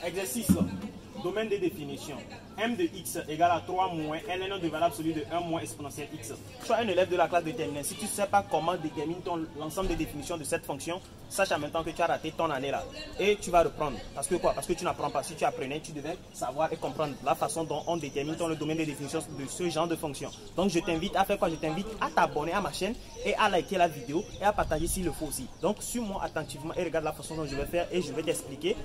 Exercice. Domaine de définition. M de x égale à 3 moins ln de valeur absolue de 1 moins exponentielle x. Sois un élève de la classe de terminale. Si tu ne sais pas comment déterminer l'ensemble des définitions de cette fonction, sache en même temps que tu as raté ton année là. Et tu vas reprendre. Parce que quoi? Parce que tu n'apprends pas. Si tu apprenais, tu devais savoir et comprendre la façon dont on détermine le domaine de définition de ce genre de fonction. Donc je t'invite à faire quoi? Je t'invite à t'abonner à ma chaîne et à liker la vidéo et à partager s'il le faut aussi. Donc suis-moi attentivement et regarde la façon dont je vais faire et je vais t'expliquer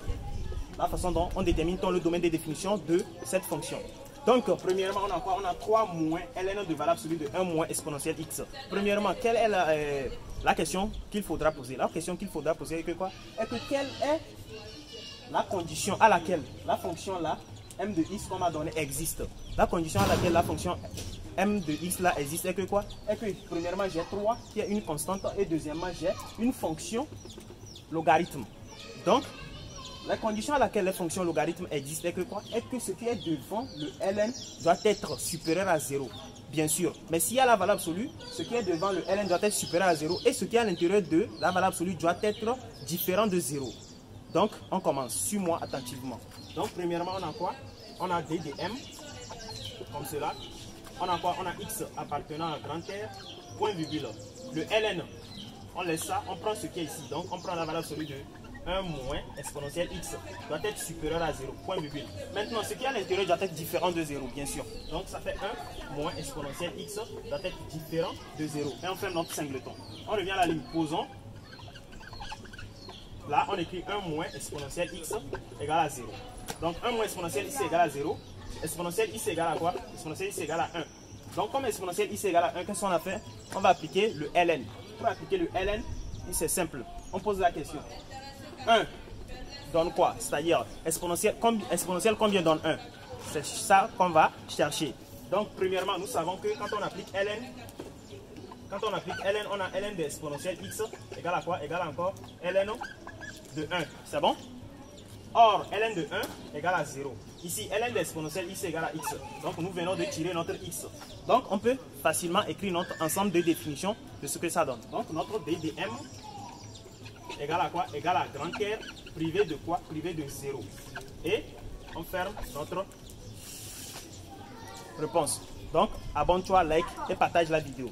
la façon dont on détermine le domaine de définition de cette fonction. Donc, premièrement, on a quoi? On a 3 moins ln de valeur absolue de 1 moins exponentielle x. Premièrement, quelle est la question qu'il faudra poser? La question qu'il faudra poser est que quoi? Est que quelle est la condition à laquelle la fonction là, m de x qu'on m'a donné existe? La condition à laquelle la fonction m de x là existe est que quoi? Est que premièrement, j'ai 3 qui est une constante et deuxièmement, j'ai une fonction logarithme. Donc, la condition à laquelle les fonctions logarithmes existent est que quoi? Est que ce qui est devant le ln doit être supérieur à 0. Bien sûr. Mais s'il y a la valeur absolue, ce qui est devant le ln doit être supérieur à 0 et ce qui est à l'intérieur de la valeur absolue doit être différent de 0. Donc, on commence. Suis-moi attentivement. Donc, premièrement, on a quoi? On a d de m, comme cela. On a quoi? On a x appartenant à grand R, point virgule. Le ln, on laisse ça, on prend ce qui est ici. Donc, on prend la valeur absolue de 1 moins exponentielle x doit être supérieur à 0, point virgule. Maintenant, ce qui est à l'intérieur doit être différent de 0, bien sûr. Donc, ça fait 1 moins exponentielle x doit être différent de 0. Et on fait notre singleton. On revient à la ligne, posons. Là, on écrit 1 moins exponentielle x égale à 0. Donc, 1 moins exponentielle x égale à 0. Exponentielle x égale à quoi? Exponentielle x égale à 1. Donc, comme exponentielle x égale à 1, qu'est-ce qu'on a fait? On va appliquer le ln. Pour appliquer le ln, c'est simple. On pose la question. 1 donne quoi? C'est-à-dire exponentielle combien donne 1? C'est ça qu'on va chercher. Donc, premièrement, nous savons que quand on applique ln, on a ln de exponentielle x égale à quoi? Égale à encore ln de 1. C'est bon? Or, ln de 1 égale à 0. Ici, ln de exponentielle x égale à x. Donc, nous venons de tirer notre x. Donc, on peut facilement écrire notre ensemble de définitions de ce que ça donne. Donc, notre d de m égale à quoi? Égale à grand R privé de quoi? Privé de 0. Et on ferme notre réponse. Donc, abonne-toi, like et partage la vidéo.